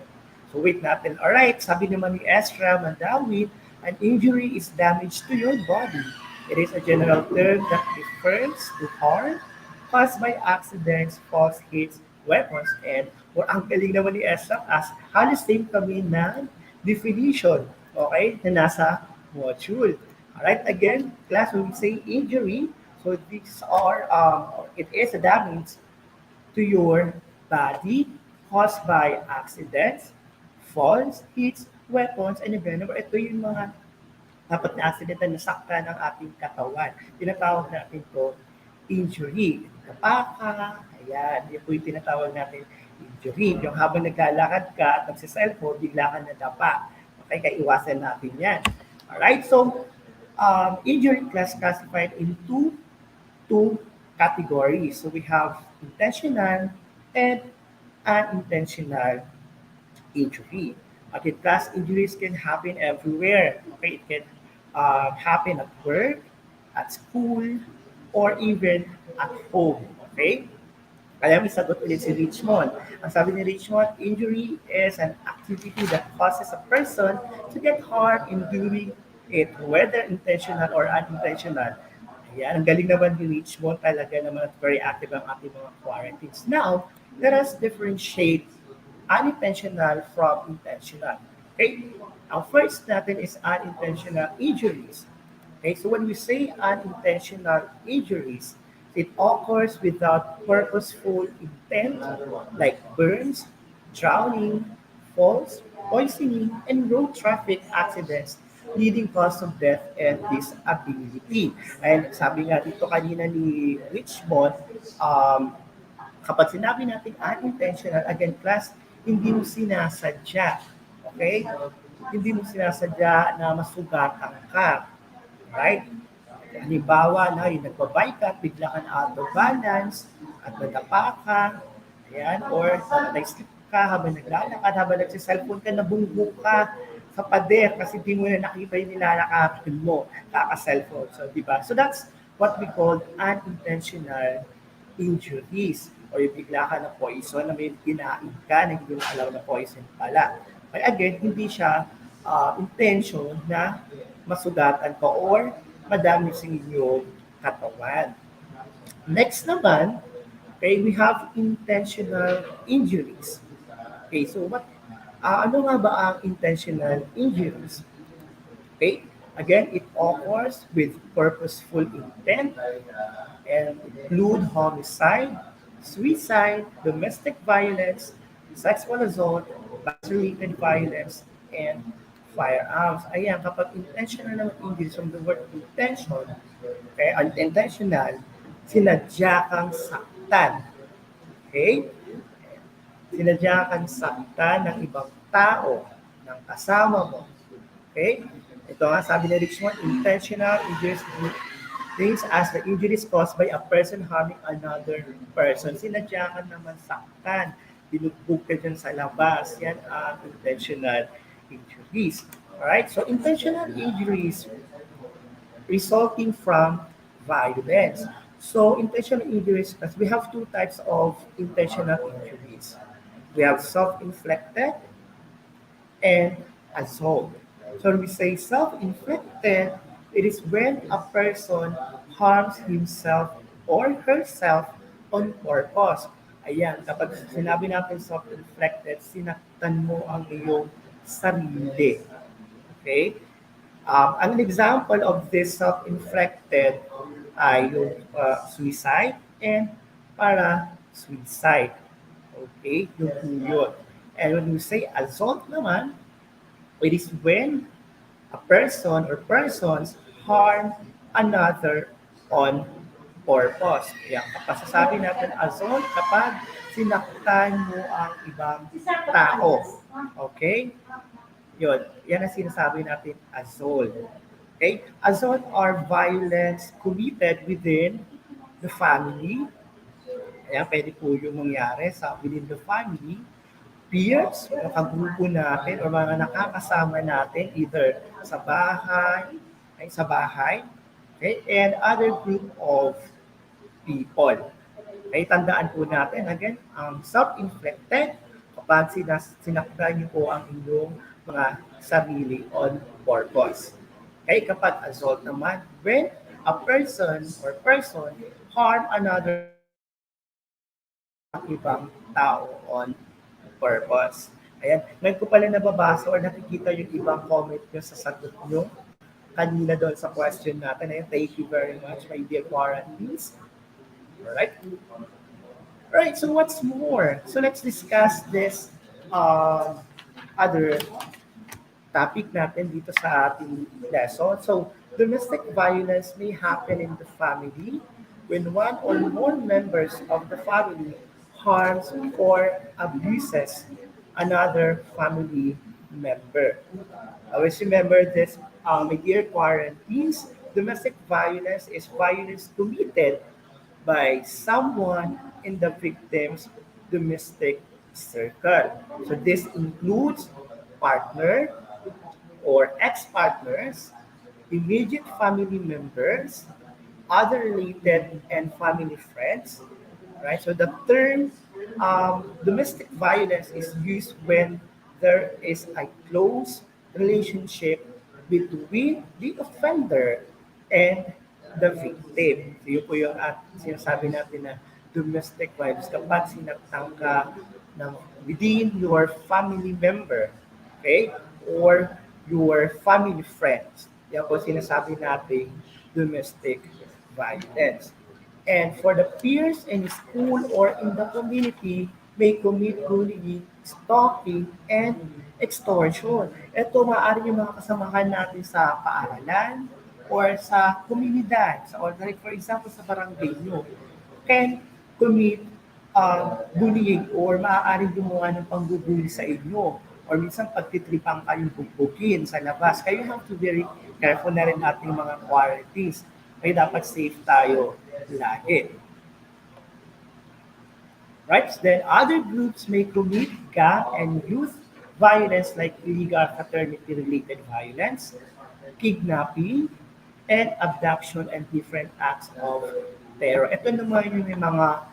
So wait natin. Alright, sabi naman ni Esra Mandawit, an injury is damage to your body. It is a general term that refers to harm caused by accidents, false hits, weapons, and or ang galing naman ni Esra as halos same kami ng definition, okay, na nasa module. Alright, again, class, when we say injury, so these are, it is a damage to your body caused by accidents, falls, hits, weapons, and whenever ito yung mga dapat na accident na nasakta ng ating katawan. Tinatawag natin to injury. Kapaka, ayan, yun po yung tinatawag natin injury. Yung habang naglalakad ka at nagsiselfone, bigla ka nadapa. Okay, kaya iwasan natin yan. Alright, so injury classified in two categories. So we have intentional and unintentional injury. Okay, class injuries can happen everywhere. Okay, it can happen at work, at school, or even at home. Okay? Kaya may sagot ulit si Richmond. Ang sabi ni Richmond, injury is an activity that causes a person to get harm in doing it, whether intentional or unintentional. Ayan, ang galing naman ni Richmond, talaga naman at very active ang ating mga quarantines. Now, let us differentiate unintentional from intentional. Okay? Ang first natin is unintentional injuries. Okay, so when we say unintentional injuries, it occurs without purposeful intent, like burns, drowning, falls, poisoning, and road traffic accidents leading cause of death and disability. And sabi nga dito kanina ni Richmond, kapag sinabi natin unintentional, again class, hindi mo sinasadya. Okay? Hindi mo sinasadya na masugatan ka. Right? Halimbawa, na yung nagbabike ka, bigla ka na out of balance, at nadapa ka, ayan, or nag-slip ka habang naglalakad, habang nagsiselfone ka, nabunggo ka sa pader kasi di mo na nakita yung nilalakaran mo, kaka-cellphone. So, di ba? So, that's what we call unintentional injuries. Or yung bigla ka na poison, na may kinain ka, na hindi mo alam na poison pala. But again, hindi siya intention na masugatan ka or madamisin yung katawan. Next naman, okay, we have intentional injuries. Okay, so ano nga ba ang intentional injuries? Okay, again, it occurs with purposeful intent and include homicide, suicide, domestic violence, sexual assault, battery-related violence, and firearms. Ayan, kapag intentional ng injuries from the word intention, okay, unintentional, sinadya kang saktan. Okay? Sinadya kang saktan ng ibang tao, ng kasama mo. Okay? Ito nga, sabi ni Richmond, intentional injuries means as the injuries caused by a person harming another person. Sinadya ka naman saktan. Binugbog ka dyan sa labas. Yan ang intentional injuries. Alright? So, intentional injuries resulting from violence. So, intentional injuries, we have two types of intentional injuries. We have self-inflicted and assault. So, when we say self-inflicted, it is when a person harms himself or herself on purpose. Ayan, kapag sinabi natin self-inflicted, sinaktan mo ang iyong sarili. Okay? An example of this self-inflicted ay yung suicide and para-suicide. Okay? Yung po yun. And when we say assault naman, it is when a person or persons harm another on purpose. Kaya kapag sasabi natin assault, kapag sinaktan mo ang ibang tao. Okay? Yun. Yan ang sinasabi natin assault. Okay? Assault are violence committed within the family. Ayan, pwede po yung mangyari sa within the family, peers, mga kagrupo natin, o mga nakakasama natin, either sa bahay, okay, and other group of people. Okay, tandaan po natin, again, ang self-inflicted, kapag sinaktan niyo po ang inyong mga sarili on purpose. Okay, kapag assault naman, when a person or person harm another ibang tao on purpose. Ayan, ngayon ko pala nababasa or nakikita yung ibang comment nyo sa sagot nyo kanina doon sa question natin. Ayan, thank you very much, my dear quarantines. Alright? Alright, so what's more? So let's discuss this other topic natin dito sa ating lesson. So, domestic violence may happen in the family when one or more members of the family harms, or abuses another family member. Always remember this, my dear quarantines, domestic violence is violence committed by someone in the victim's domestic circle. So this includes partner or ex-partners, immediate family members, other related and family friends, right? So the term domestic violence is used when there is a close relationship between the offender and the victim. So yun po yung sinasabi natin na domestic violence kapag sinaktan ka ng within your family member, okay? Or your family friends. Yan po sinasabi natin domestic violence. And for the peers in school or in the community may commit bullying, stalking, and extortion. Ito maaari yung mga kasamahan natin sa paaralan or sa komunidad. Or like for example, sa barangay nyo, can commit bullying or maaaring gumawa ng pangbubuli sa inyo or minsan pagtitripang kayong bugbukin sa labas. Kayo have to be very careful na rin ating mga quarantines. Kaya dapat safe tayo lagi. Right? Then other groups may commit gang and youth violence like illegal fraternity-related violence, kidnapping, and abduction and different acts of terror. Ito naman yung may mga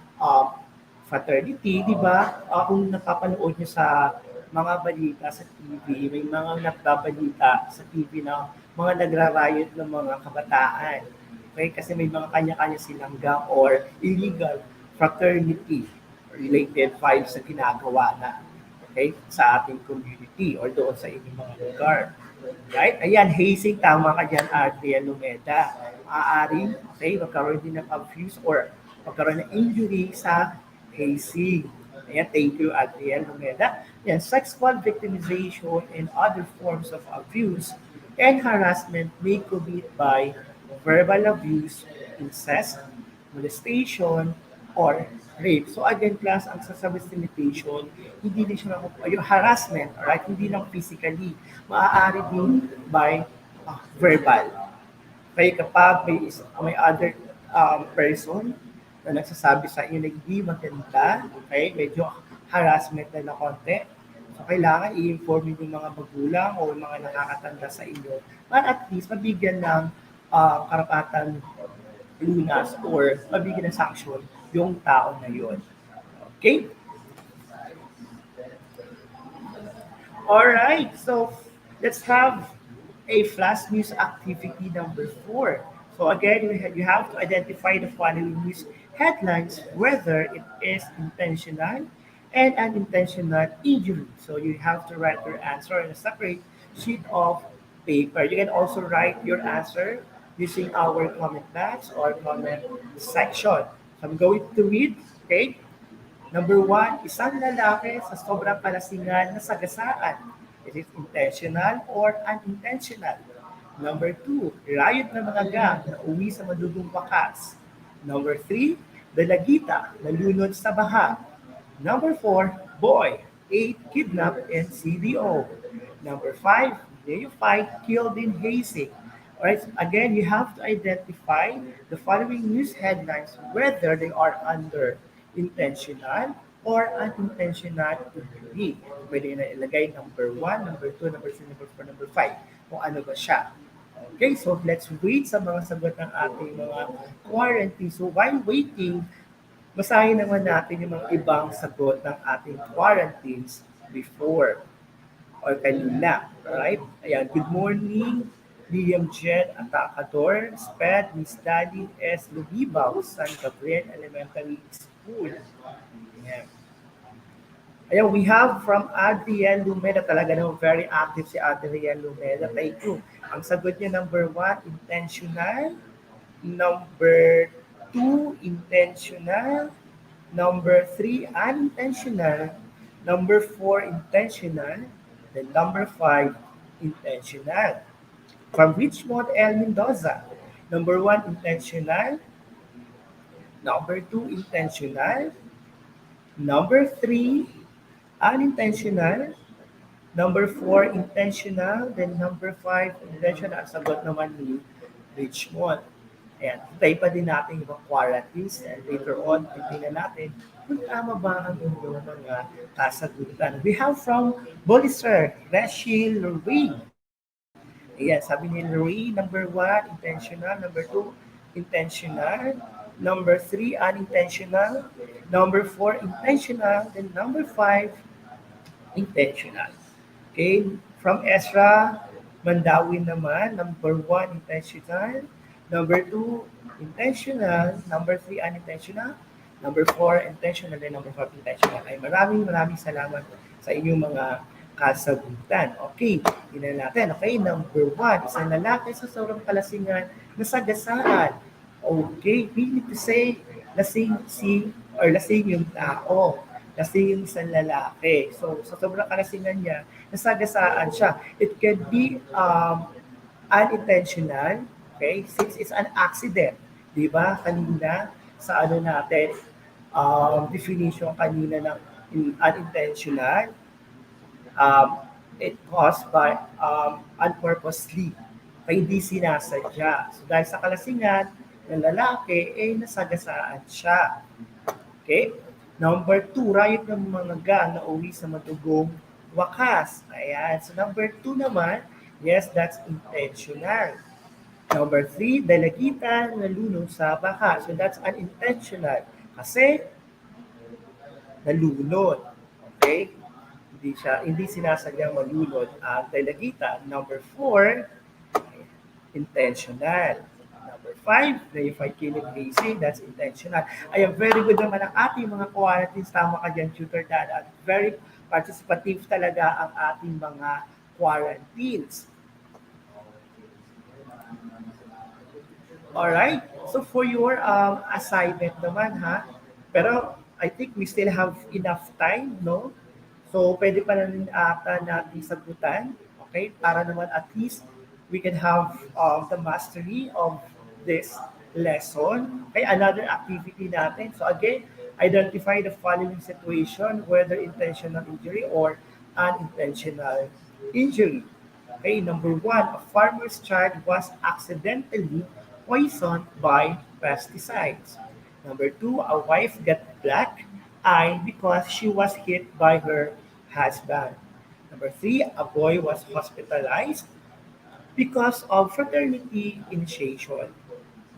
fraternity, di ba? Kung napapanood nyo sa mga balita sa TV, may mga nagbabalita sa TV na mga nagra-riot ng mga kabataan. Okay? Kasi may mga kanya-kanya silang gang or illegal fraternity related vibes na ginagawa na, okay, sa ating community or doon sa inyong mga lugar. Right? Ayan, hazing, tama ka dyan, Adrian Lumeda. Maaaring, okay, magkaroon din ng abuse or magkaroon ng injury sa hazing. Ayan, thank you, Adrian Lumeda. Ayan, sexual victimization and other forms of abuse and harassment may commit by verbal abuse, incest, molestation, or rape. So again, class, ang sa victimization, hindi din siya yung harassment, alright? Hindi lang physically, maaari din by verbal. Kaya kapag may other person na nagsasabi sa inyo na hindi maganda, okay, medyo harassment na konti, so kailangan i-inform yung mga magulang o mga nakakatanda sa inyo para at least mabigyan ng karapatan lunas or mabigyan ng sanction yung tao na yun. Okay? Alright, so let's have a flash news activity number 4. So again, you have to identify the following news headlines, whether it is intentional and unintentional injury. So you have to write your answer on a separate sheet of paper. You can also write your answer using our comment box or comment section. So I'm going to read, okay? Number 1, isang lalaki sa sobrang kalasingan na sagasaan. It is intentional or unintentional. Number 2, riot ng mga gang na uwi sa madugong wakas. Number 3, dalagita na lunod sa baha. Number 4, boy, 8, kidnapped and CDO. Number 5, neophyte killed in hazing. Alright, again, you have to identify the following news headlines, whether they are under intentional or unintentional injury. Pwede na ilagay number 1, number 2, number 3, number 4, number 5, kung ano ba siya. Okay, so let's wait sa mga sagot ng ating mga quarantine. So while waiting, basahin naman natin yung mga ibang sagot ng ating quarantines before or kanina. Alright? Ayan, good morning. Liam Jen Atacador, SPED, Miss Dali S. Lubibaw, San Gabriel Elementary School. Ayan. Ayan, we have from Adrian Lumeda. Talaga naman very active si Adrian Lumeda. Thank you. Ang sagot niya, number 1, intentional. Number 2, intentional. Number 3, unintentional. Number 4, intentional. Then number 5, intentional. From Richmond L. Mendoza. Number 1, intentional. Number 2, intentional. Number 3, unintentional. Number 4, intentional. Then number 5, intentional. Ang sagot naman ni Richmond. Ayan, try pa din natin yung quarantines and later on, titingnan natin kung tama ba ang inyong mga kasagutan. We have from Bolister, Rachel Lorraine. Ayan, sabi ni Lorraine, number 1, intentional. Number 2, intentional. Number 3, unintentional. Number 4, intentional. Then number 5, intentional. Okay, from Ezra, Mandawin naman, number 1, intentional. Number 2, intentional. Number 3, unintentional. Number 4, intentional. And number 5, intentional. Ay maraming salamat sa inyong mga kasagutan. Okay, yun na natin. Okay, number 1, isang lalaki sa sobrang kalasingan na sagasaan. Okay, we need to say lasing si or lasing yung tao. Lasing yung isang lalaki. So, sa sobrang kalasingan niya, nasagasaan siya. It can be unintentional, okay? Since it's an accident, di ba? Kanina, sa ano natin, definition kanina ng unintentional, it caused by unpurposely. Kaya hindi sinasadya. So, dahil sa kalasingan ng lalaki, nasagasaan siya. Okay? Number 2, riot ng mga ga na uwi sa madugong wakas. Ayan. So number 2 naman, yes, that's intentional. Number 3, dalagitan na lunod sa baka. So that's unintentional. Kasi nalunod. Okay? Hindi sinasadyang malunod ang dalagitan. Number 4, intentional. Number 5, verified killing casing, that's intentional. Ayan, very good naman ang ating mga quarantines. Tama ka dyan, Tutor Dan. At very participative talaga ang ating mga quarantines. Alright, so for your assignment naman ha, pero I think we still have enough time, no? So pwede pa rin ata natin sagutan, okay? Para naman at least we can have the mastery of this lesson. Okay, another activity natin. So again, identify the following situation, whether intentional injury or unintentional injury. Okay, number 1, a farmer's child was accidentally poisoned by pesticides. Number 2, a wife got black eye because she was hit by her husband. Number 3, a boy was hospitalized because of fraternity initiation.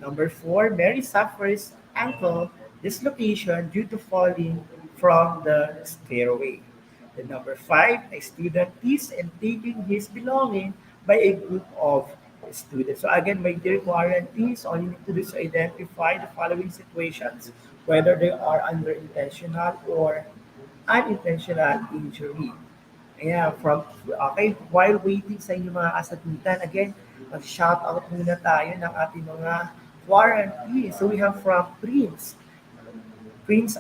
Number 4, Mary suffers ankle dislocation due to falling from the stairway. The number 5, a student is and taking his belonging by a group of students. So again, my dear quarantines, all you need to do is identify the following situations, whether they are under intentional or unintentional injury. Ayan, okay, while waiting sa inyong mga kasagutan, again, mag-shoutout muna tayo ng ating mga quarantine. So we have from Prince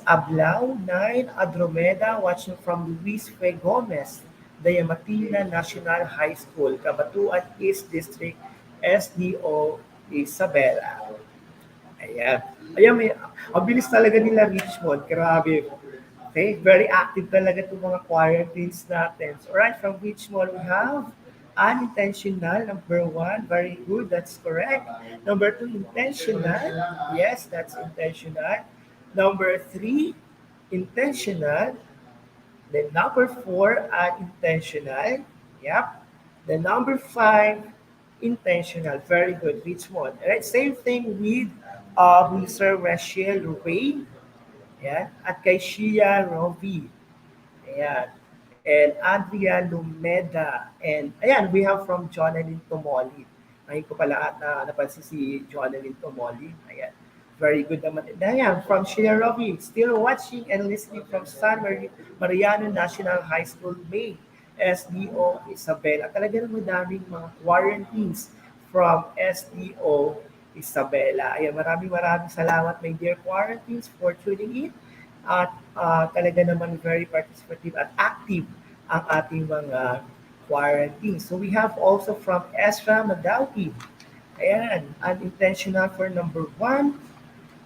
Ablao, 9, Adromeda, watching from Luis Fe Gomez, Dayamatina National High School, Cabatuan East District, SDO Isabela. Ayan. Ayan, ang bilis talaga nila Richmond. Grabe. Okay, very active talaga itong mga quarantines natin. So, alright, from Richmond, we have unintentional, number 1. Very good, that's correct. Number 2, intentional. Yes, that's intentional. Number 3, intentional. Then number 4, unintentional. Yep. Then number 5, intentional. Very good, Richmond. Alright, same thing with Sir Rachel Ray. Ayan. At kay Shia Rovi. Ayan. And Andrea Lumeda. And ayan, we have from Jonalyn Tomoli. Ngayon ko pala at napansin si Jonalyn Tomoli. Ayan. Very good naman. Ayan, from Shia Rovi. Still watching and listening from San Mariano National High School, May. SDO Isabela. Talaga naman daming mga quarantines from SDO Isabela. Ayan, maraming salamat, my dear quarantines, for tuning in. At talaga naman very participative at active ang ating mga quarantines. So we have also from Ezra Madawi. Ayan, unintentional for number 1,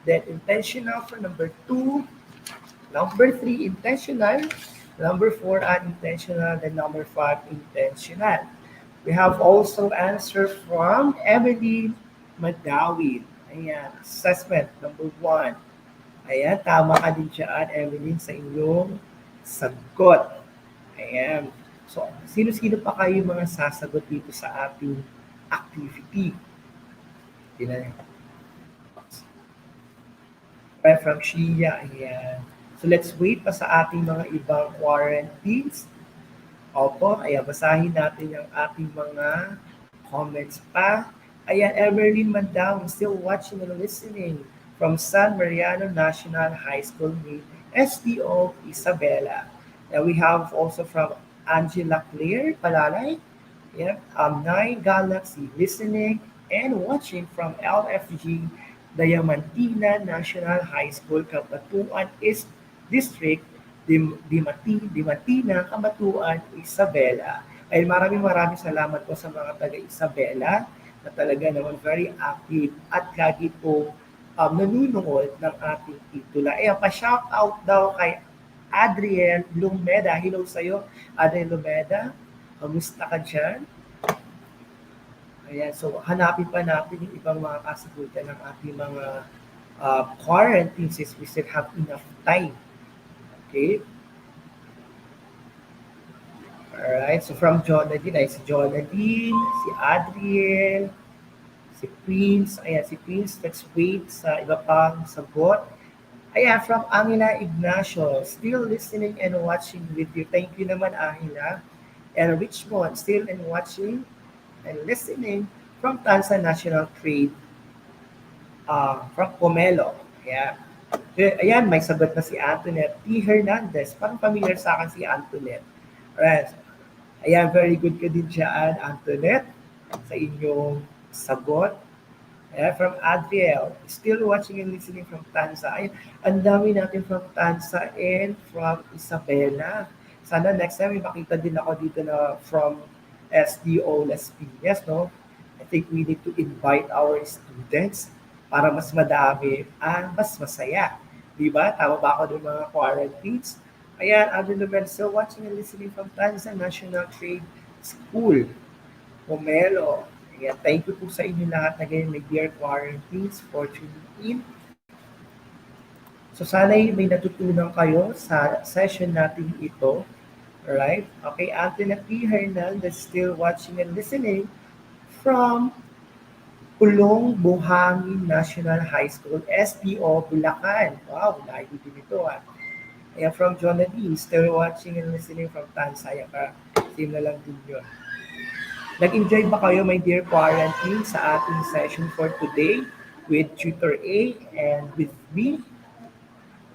then intentional for number 2, Number 3, intentional. Number 4, unintentional. Then number 5, intentional. We have also answer from Emily Madawin. Ayan, assessment number 1. Ayan, tama ka din dyan, Evelyn, sa inyong sagot. Ayan. So, sino-sino pa kayo mga sasagot dito sa ating activity? Tingnan. From Shia, ayan. So, let's wait pa sa ating mga ibang quarantines. Opo, ayan, basahin natin yung ating mga comments pa. Ayan, Emerlyn Mandaw, still watching and listening from San Mariano National High School with SDO Isabela. Now we have also from Angela Claire Palalay, yeah, Nine Galaxy listening and watching from LFG Diamantina National High School, Kabatuan East District, Dimatina, Kabatuan, Isabela. Ay maraming salamat po sa mga taga Isabela na talaga naman very active at lagi po nanunungod ng ating ETUlay. Ayan, pa-shout out daw kay Adriel Lumeda. Hello sa'yo, Adriel Lumeda. Kamusta ka dyan? Ayan, so hanapin pa natin yung ibang mga kasagutan ng ating mga quarantine since we still have enough time. Okay? Alright, so from Jonadine, ay si Jonadine, si Adriel, si Prince, ayan, si Prince, let's wait sa iba pang sagot. Ayan, from Angela Ignacio, still listening and watching with you. Thank you naman, Angela. And Richmond, still and watching and listening from Tansa National Trade, from Pomelo. Ayan. Ayan, may sagot na si Antoinette T. Hernandez. Parang familiar sa akin si Antoinette. Alright. Ayan, very good ka din dyan, Antoinette, sa inyong sagot. Ayan, from Adriel, still watching and listening from Tansa. Ayan, ang dami natin from Tansa and from Isabela. Sana next time may makita din ako dito na from SDO Las Piñas, no? I think we need to invite our students para mas madami at mas masaya. Diba? Tama ba ako ng mga quarantines? Ayan, Adrian Lomel, still watching and listening from Tansa National Trade School, Pomelo. Ayan, thank you po sa inyo lahat na ganyan may dear quarantines for tuning in. So sana'y may natutunan kayo sa session natin ito. Alright? Okay, Antoinette P. Hernandez still watching and listening from Pulong Buhangin National High School, SPO, Bulacan. Wow, nakikita nito ah. Ayan, from Jonathan, still watching and listening from Tansaya. Same na lang din yun. Nag-enjoy ba kayo, my dear quarantine, sa ating session for today with Tutor A and with me?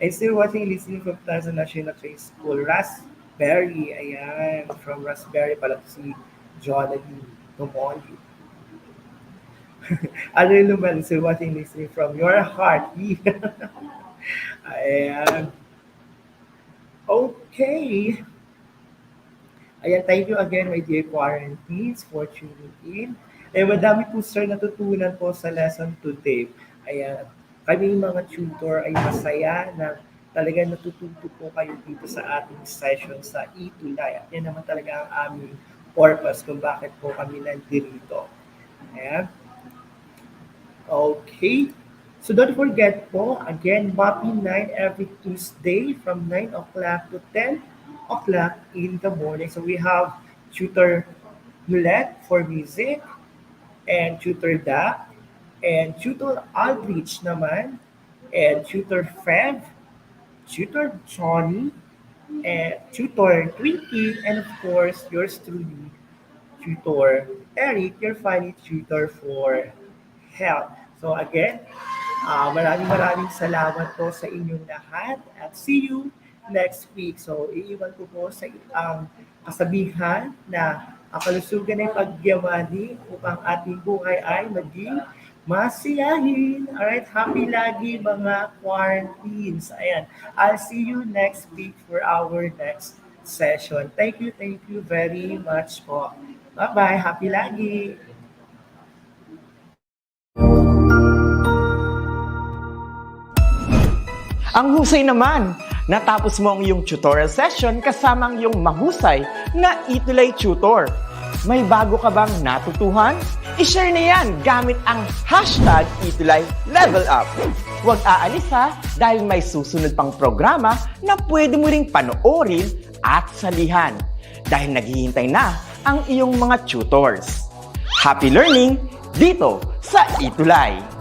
And still watching and listening from Tansa National Trade School, Raspberry. Ayan, from Raspberry pala si Jonathan Tumoli. Adrian Lumel, still watching and listening from your heart. Ayan. Okay. Ayan, thank you again, my dear quarantines, for tuning in. Eh, madami po, sir, natutunan po sa lesson today. Ayan, kami mga tutor ay masaya na talaga natututo po kayo dito sa ating session sa ETUlay. At yan naman talaga ang aming purpose kung bakit po kami nandito. Ayan. Okay. So don't forget po, again, MAPEH 9 every Tuesday from 9 o'clock to 10 o'clock in the morning. So we have Tutor Mulet for music, and Tutor Da, and Tutor Aldrich naman, and Tutor Fev, Tutor Johnny, and Tutor Twinkie, and of course, yours truly, Tutor Eric, your funny tutor for health. So again, maraming salamat po sa inyong lahat at see you next week. So iiwan ko po sa kasabihan na ang kalusugan ay pagyamani upang ating buhay ay maging masiyahin. Alright, happy lagi mga quarantines. Ayan, I'll see you next week for our next session. Thank you very much po. Bye-bye, happy lagi. Ang husay naman Natapos mo ang iyong tutorial session kasama ang iyong mahusay na ETUlay tutor. May bago ka bang natutuhan? I-share na yan gamit ang hashtag ETUlay Level Up. Huwag aalis ha, dahil may susunod pang programa na pwede mo ring panoorin at salihan. Dahil naghihintay na ang iyong mga tutors. Happy learning dito sa ETUlay!